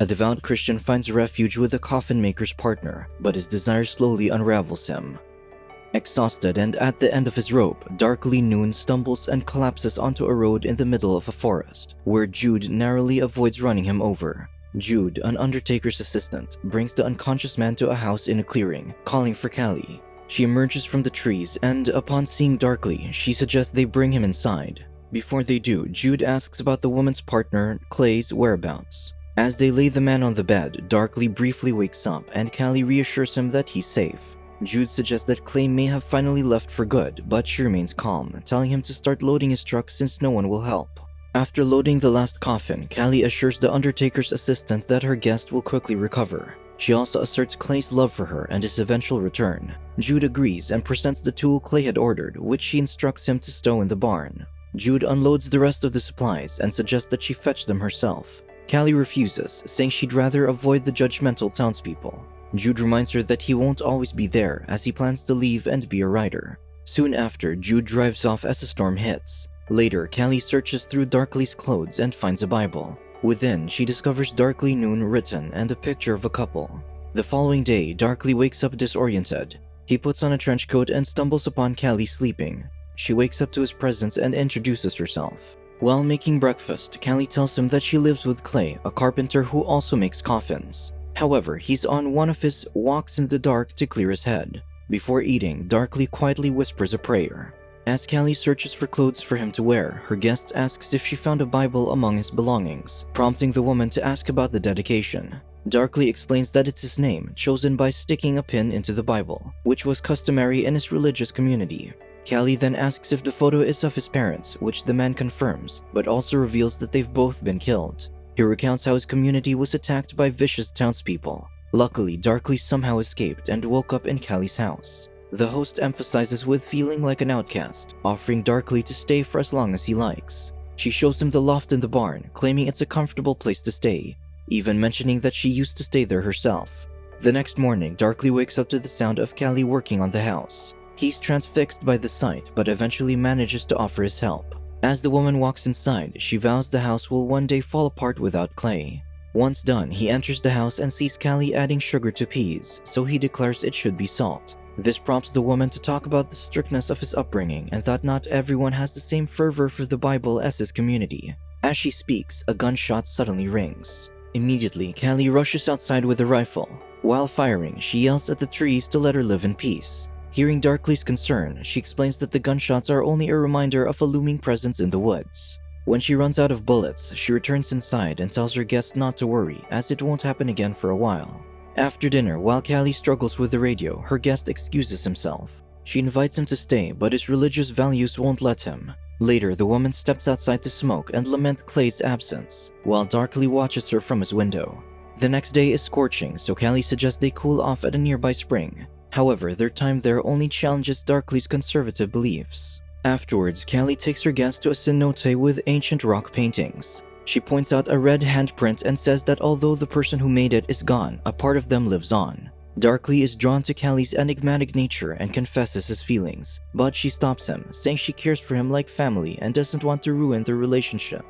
A devout Christian finds refuge with the coffin maker's partner, but his desire slowly unravels him. Exhausted and at the end of his rope, DarklyNoon stumbles and collapses onto a road in the middle of a forest, where Jude narrowly avoids running him over. Jude, an undertaker's assistant, brings the unconscious man to a house in a clearing, calling for Callie. She emerges from the trees and, upon seeing Darkly, she suggests they bring him inside. Before they do, Jude asks about the woman's partner, Clay's whereabouts. As they lay the man on the bed, Darkly briefly wakes up and Callie reassures him that he's safe. Jude suggests that Clay may have finally left for good, but she remains calm, telling him to start loading his truck since no one will help. After loading the last coffin, Callie assures the undertaker's assistant that her guest will quickly recover. She also asserts Clay's love for her and his eventual return. Jude agrees and presents the tool Clay had ordered, which she instructs him to stow in the barn. Jude unloads the rest of the supplies and suggests that she fetch them herself. Callie refuses, saying she'd rather avoid the judgmental townspeople. Jude reminds her that he won't always be there, as he plans to leave and be a writer. Soon after, Jude drives off as a storm hits. Later, Callie searches through Darkly's clothes and finds a Bible. Within, she discovers DarklyNoon written and a picture of a couple. The following day, Darkly wakes up disoriented. He puts on a trench coat and stumbles upon Callie sleeping. She wakes up to his presence and introduces herself. While making breakfast, Callie tells him that she lives with Clay, a carpenter who also makes coffins. However, he's on one of his walks in the dark to clear his head. Before eating, Darkly quietly whispers a prayer. As Callie searches for clothes for him to wear, her guest asks if she found a Bible among his belongings, prompting the woman to ask about the dedication. Darkly explains that it's his name, chosen by sticking a pin into the Bible, which was customary in his religious community. Callie then asks if the photo is of his parents, which the man confirms, but also reveals that they've both been killed. He recounts how his community was attacked by vicious townspeople. Luckily, Darkly somehow escaped and woke up in Callie's house. The host emphasizes with feeling like an outcast, offering Darkly to stay for as long as he likes. She shows him the loft in the barn, claiming it's a comfortable place to stay, even mentioning that she used to stay there herself. The next morning, Darkly wakes up to the sound of Callie working on the house. He's transfixed by the sight, but eventually manages to offer his help. As the woman walks inside, she vows the house will one day fall apart without Clay. Once done, he enters the house and sees Callie adding sugar to peas, so he declares it should be salt. This prompts the woman to talk about the strictness of his upbringing and that not everyone has the same fervor for the Bible as his community. As she speaks, a gunshot suddenly rings. Immediately, Callie rushes outside with a rifle. While firing, she yells at the trees to let her live in peace. Hearing Darkly's concern, she explains that the gunshots are only a reminder of a looming presence in the woods. When she runs out of bullets, she returns inside and tells her guest not to worry, as it won't happen again for a while. After dinner, while Callie struggles with the radio, her guest excuses himself. She invites him to stay, but his religious values won't let him. Later, the woman steps outside to smoke and lament Clay's absence, while Darkly watches her from his window. The next day is scorching, so Callie suggests they cool off at a nearby spring. However, their time there only challenges Darkly's conservative beliefs. Afterwards, Callie takes her guest to a cenote with ancient rock paintings. She points out a red handprint and says that although the person who made it is gone, a part of them lives on. Darkly is drawn to Callie's enigmatic nature and confesses his feelings, but she stops him, saying she cares for him like family and doesn't want to ruin their relationship.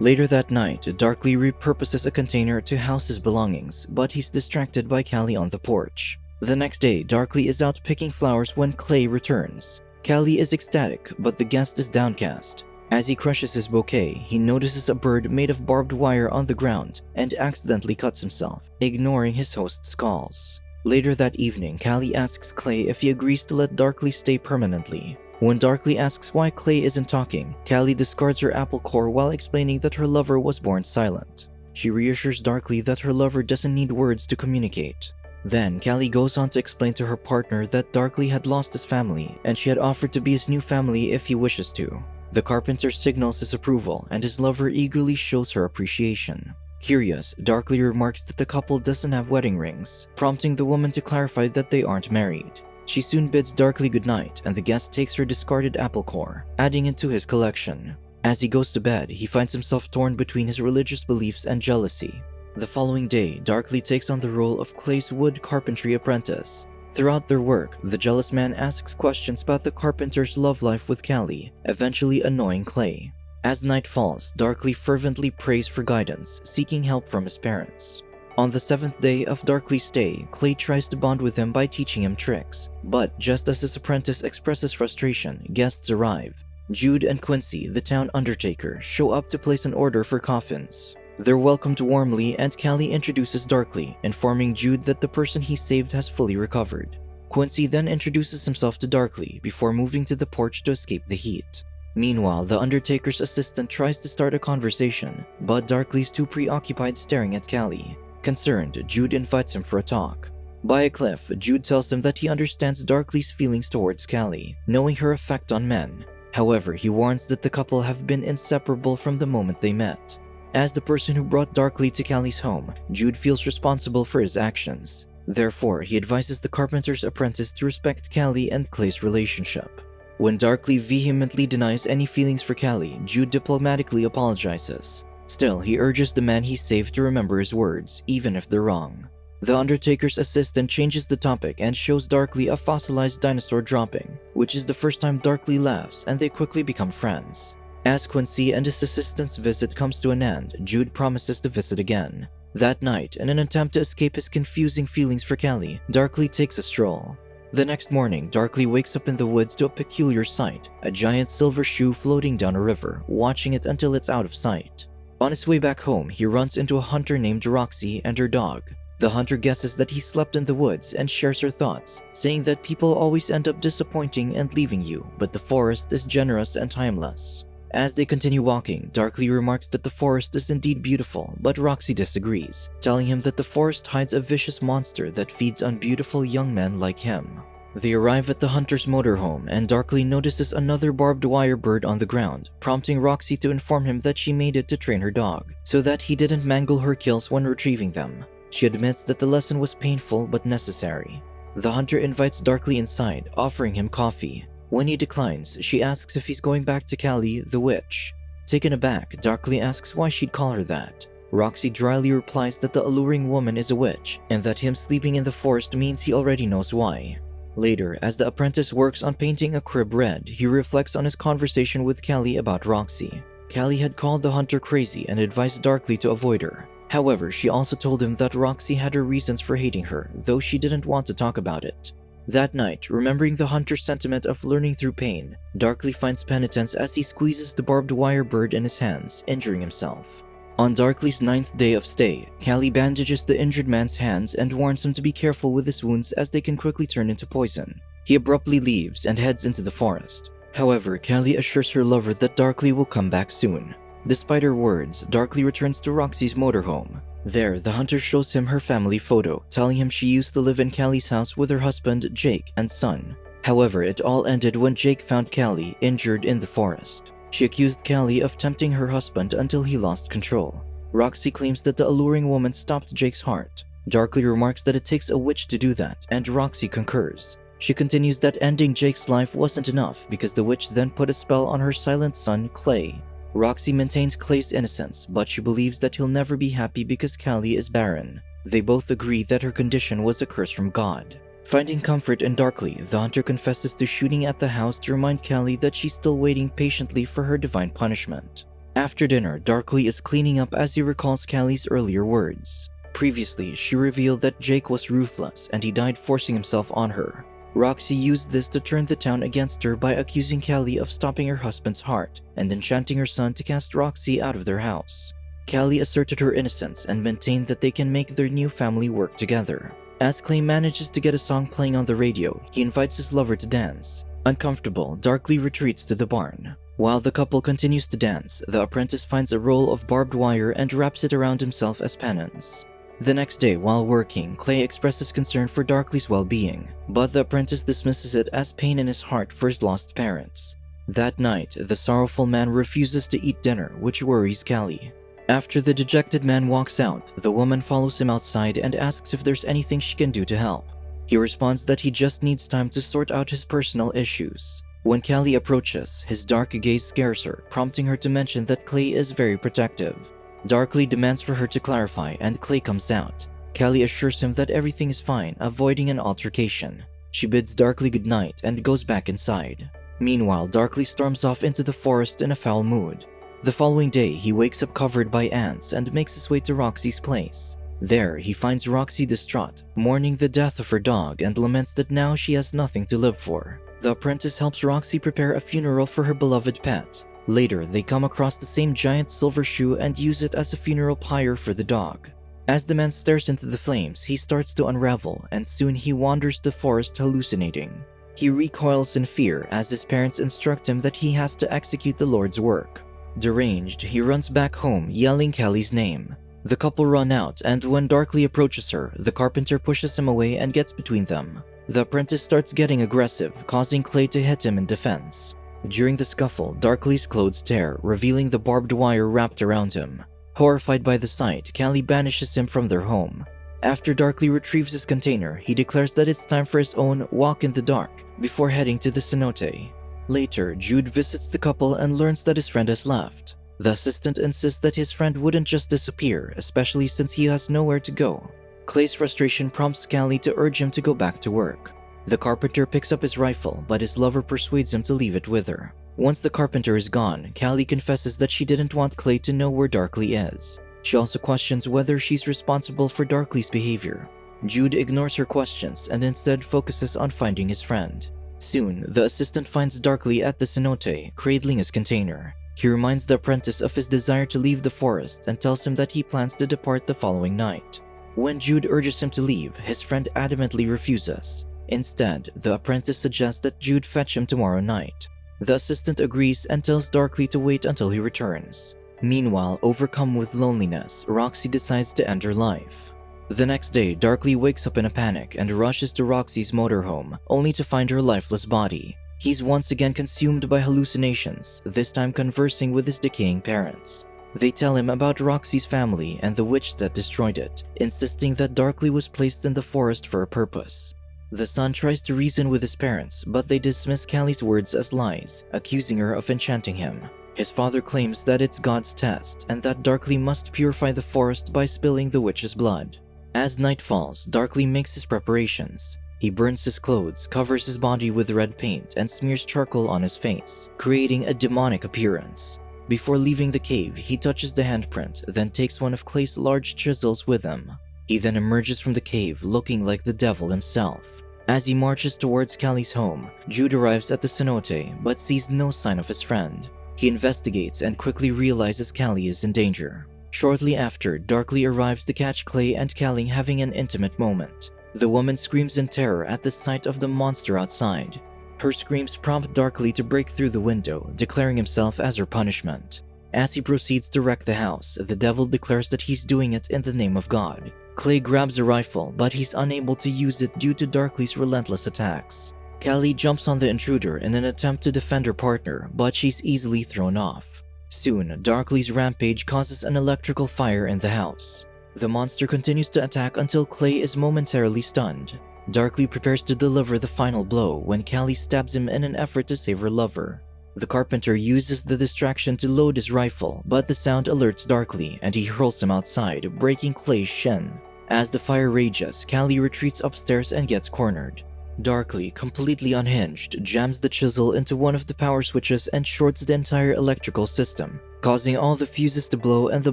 Later that night, Darkly repurposes a container to house his belongings, but he's distracted by Callie on the porch. The next day, Darkly is out picking flowers when Clay returns. Callie is ecstatic, but the guest is downcast. As he crushes his bouquet, he notices a bird made of barbed wire on the ground and accidentally cuts himself, ignoring his host's calls. Later that evening, Callie asks Clay if he agrees to let Darkly stay permanently. When Darkly asks why Clay isn't talking, Callie discards her apple core while explaining that her lover was born silent. She reassures Darkly that her lover doesn't need words to communicate. Then, Callie goes on to explain to her partner that Darkly had lost his family, and she had offered to be his new family if he wishes to. The carpenter signals his approval, and his lover eagerly shows her appreciation. Curious, Darkly remarks that the couple doesn't have wedding rings, prompting the woman to clarify that they aren't married. She soon bids Darkly goodnight, and the guest takes her discarded apple core, adding it to his collection. As he goes to bed, he finds himself torn between his religious beliefs and jealousy. The following day, Darkly takes on the role of Clay's wood carpentry apprentice. Throughout their work, the jealous man asks questions about the carpenter's love life with Callie, eventually annoying Clay. As night falls, Darkly fervently prays for guidance, seeking help from his parents. On the 7th day of Darkly's stay, Clay tries to bond with him by teaching him tricks. But just as his apprentice expresses frustration, guests arrive. Jude and Quincy, the town undertaker, show up to place an order for coffins. They're welcomed warmly and Callie introduces Darkly, informing Jude that the person he saved has fully recovered. Quincy then introduces himself to Darkly before moving to the porch to escape the heat. Meanwhile, the Undertaker's assistant tries to start a conversation, but Darkly's too preoccupied staring at Callie. Concerned, Jude invites him for a talk. By a cliff, Jude tells him that he understands Darkly's feelings towards Callie, knowing her effect on men. However, he warns that the couple have been inseparable from the moment they met. As the person who brought Darkly to Callie's home, Jude feels responsible for his actions. Therefore, he advises the carpenter's apprentice to respect Callie and Clay's relationship. When Darkly vehemently denies any feelings for Callie, Jude diplomatically apologizes. Still, he urges the man he saved to remember his words, even if they're wrong. The Undertaker's assistant changes the topic and shows Darkly a fossilized dinosaur dropping, which is the first time Darkly laughs and they quickly become friends. As Quincy and his assistant's visit comes to an end, Jude promises to visit again. That night, in an attempt to escape his confusing feelings for Callie, Darkly takes a stroll. The next morning, Darkly wakes up in the woods to a peculiar sight, a giant silver shoe floating down a river, watching it until it's out of sight. On his way back home, he runs into a hunter named Roxy and her dog. The hunter guesses that he slept in the woods and shares her thoughts, saying that people always end up disappointing and leaving you, but the forest is generous and timeless. As they continue walking, Darkly remarks that the forest is indeed beautiful, but Roxy disagrees, telling him that the forest hides a vicious monster that feeds on beautiful young men like him. They arrive at the hunter's motorhome, and Darkly notices another barbed wire bird on the ground, prompting Roxy to inform him that she made it to train her dog, so that he didn't mangle her kills when retrieving them. She admits that the lesson was painful but necessary. The hunter invites Darkly inside, offering him coffee. When he declines, she asks if he's going back to Callie, the witch. Taken aback, Darkly asks why she'd call her that. Roxy dryly replies that the alluring woman is a witch, and that him sleeping in the forest means he already knows why. Later, as the apprentice works on painting a crib red, he reflects on his conversation with Callie about Roxy. Callie had called the hunter crazy and advised Darkly to avoid her. However, she also told him that Roxy had her reasons for hating her, though she didn't want to talk about it. That night, remembering the hunter's sentiment of learning through pain, Darkly finds penitence as he squeezes the barbed wire bird in his hands, injuring himself. On Darkly's 9th day of stay, Callie bandages the injured man's hands and warns him to be careful with his wounds as they can quickly turn into poison. He abruptly leaves and heads into the forest. However, Callie assures her lover that Darkly will come back soon. Despite her words, Darkly returns to Roxy's motorhome. There, the hunter shows him her family photo, telling him she used to live in Callie's house with her husband, Jake, and son. However, it all ended when Jake found Callie injured in the forest. She accused Callie of tempting her husband until he lost control. Roxy claims that the alluring woman stopped Jake's heart. Darkly remarks that it takes a witch to do that, and Roxy concurs. She continues that ending Jake's life wasn't enough because the witch then put a spell on her silent son, Clay. Roxy maintains Clay's innocence, but she believes that he'll never be happy because Callie is barren. They both agree that her condition was a curse from God. Finding comfort in Darkly, the hunter confesses to shooting at the house to remind Callie that she's still waiting patiently for her divine punishment. After dinner, Darkly is cleaning up as he recalls Callie's earlier words. Previously, she revealed that Jake was ruthless and he died forcing himself on her. Roxy used this to turn the town against her by accusing Callie of stopping her husband's heart and enchanting her son to cast Roxy out of their house. Callie asserted her innocence and maintained that they can make their new family work together. As Clay manages to get a song playing on the radio, he invites his lover to dance. Uncomfortable, Darkly retreats to the barn. While the couple continues to dance, the apprentice finds a roll of barbed wire and wraps it around himself as penance. The next day, while working, Clay expresses concern for Darkly's well-being, but the apprentice dismisses it as pain in his heart for his lost parents. That night, the sorrowful man refuses to eat dinner, which worries Callie. After the dejected man walks out, the woman follows him outside and asks if there's anything she can do to help. He responds that he just needs time to sort out his personal issues. When Callie approaches, his dark gaze scares her, prompting her to mention that Clay is very protective. Darkly demands for her to clarify, and Clay comes out. Callie assures him that everything is fine, avoiding an altercation. She bids Darkly goodnight and goes back inside. Meanwhile, Darkly storms off into the forest in a foul mood. The following day, he wakes up covered by ants and makes his way to Roxy's place. There, he finds Roxy distraught, mourning the death of her dog and laments that now she has nothing to live for. The apprentice helps Roxy prepare a funeral for her beloved pet. Later, they come across the same giant silver shoe and use it as a funeral pyre for the dog. As the man stares into the flames, he starts to unravel, and soon he wanders the forest hallucinating. He recoils in fear as his parents instruct him that he has to execute the Lord's work. Deranged, he runs back home, yelling Kelly's name. The couple run out, and when Darkly approaches her, the carpenter pushes him away and gets between them. The apprentice starts getting aggressive, causing Clay to hit him in defense. During the scuffle, Darkly's clothes tear, revealing the barbed wire wrapped around him. Horrified by the sight, Callie banishes him from their home. After Darkly retrieves his container, he declares that it's time for his own walk in the dark before heading to the cenote. Later, Jude visits the couple and learns that his friend has left. The assistant insists that his friend wouldn't just disappear, especially since he has nowhere to go. Clay's frustration prompts Callie to urge him to go back to work. The carpenter picks up his rifle, but his lover persuades him to leave it with her. Once the carpenter is gone, Callie confesses that she didn't want Clay to know where Darkly is. She also questions whether she's responsible for Darkly's behavior. Jude ignores her questions and instead focuses on finding his friend. Soon, the assistant finds Darkly at the cenote, cradling his container. He reminds the apprentice of his desire to leave the forest and tells him that he plans to depart the following night. When Jude urges him to leave, his friend adamantly refuses. Instead, the apprentice suggests that Jude fetch him tomorrow night. The assistant agrees and tells Darkly to wait until he returns. Meanwhile, overcome with loneliness, Roxy decides to end her life. The next day, Darkly wakes up in a panic and rushes to Roxy's motorhome, only to find her lifeless body. He's once again consumed by hallucinations, this time conversing with his decaying parents. They tell him about Roxy's family and the witch that destroyed it, insisting that Darkly was placed in the forest for a purpose. The son tries to reason with his parents, but they dismiss Callie's words as lies, accusing her of enchanting him. His father claims that it's God's test, and that Darkly must purify the forest by spilling the witch's blood. As night falls, Darkly makes his preparations. He burns his clothes, covers his body with red paint, and smears charcoal on his face, creating a demonic appearance. Before leaving the cave, he touches the handprint, then takes one of Clay's large chisels with him. He then emerges from the cave, looking like the devil himself. As he marches towards Callie's home, Jude arrives at the cenote, but sees no sign of his friend. He investigates and quickly realizes Callie is in danger. Shortly after, Darkly arrives to catch Clay and Callie having an intimate moment. The woman screams in terror at the sight of the monster outside. Her screams prompt Darkly to break through the window, declaring himself as her punishment. As he proceeds to wreck the house, the devil declares that he's doing it in the name of God. Clay grabs a rifle, but he's unable to use it due to Darkly's relentless attacks. Callie jumps on the intruder in an attempt to defend her partner, but she's easily thrown off. Soon, Darkly's rampage causes an electrical fire in the house. The monster continues to attack until Clay is momentarily stunned. Darkly prepares to deliver the final blow when Callie stabs him in an effort to save her lover. The carpenter uses the distraction to load his rifle, but the sound alerts Darkly and he hurls him outside, breaking Clay's shin. As the fire rages, Callie retreats upstairs and gets cornered. Darkly, completely unhinged, jams the chisel into one of the power switches and shorts the entire electrical system, causing all the fuses to blow and the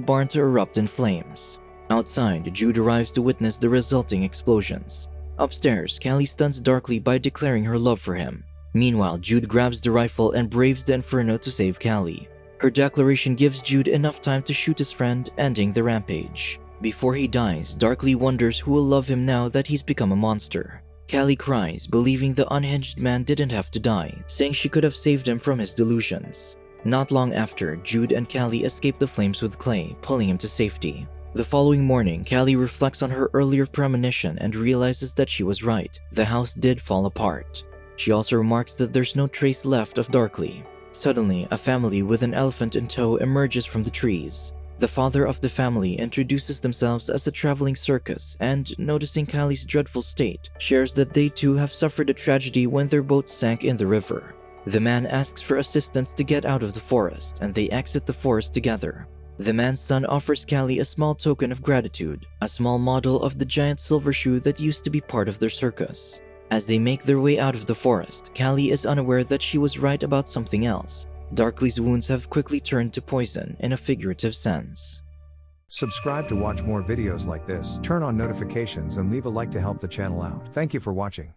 barn to erupt in flames. Outside, Jude arrives to witness the resulting explosions. Upstairs, Callie stuns Darkly by declaring her love for him. Meanwhile, Jude grabs the rifle and braves the inferno to save Callie. Her declaration gives Jude enough time to shoot his friend, ending the rampage. Before he dies, Darkly wonders who will love him now that he's become a monster. Callie cries, believing the unhinged man didn't have to die, saying she could have saved him from his delusions. Not long after, Jude and Callie escape the flames with Clay, pulling him to safety. The following morning, Callie reflects on her earlier premonition and realizes that she was right. The house did fall apart. She also remarks that there's no trace left of Darkly. Suddenly, a family with an elephant in tow emerges from the trees. The father of the family introduces themselves as a traveling circus and, noticing Callie's dreadful state, shares that they too have suffered a tragedy when their boat sank in the river. The man asks for assistance to get out of the forest, and they exit the forest together. The man's son offers Callie a small token of gratitude, a small model of the giant silver shoe that used to be part of their circus. As they make their way out of the forest, Callie is unaware that she was right about something else. Darkly's wounds have quickly turned to poison in a figurative sense. Subscribe to watch more videos like this, turn on notifications and leave a like to help the channel out. Thank you for watching.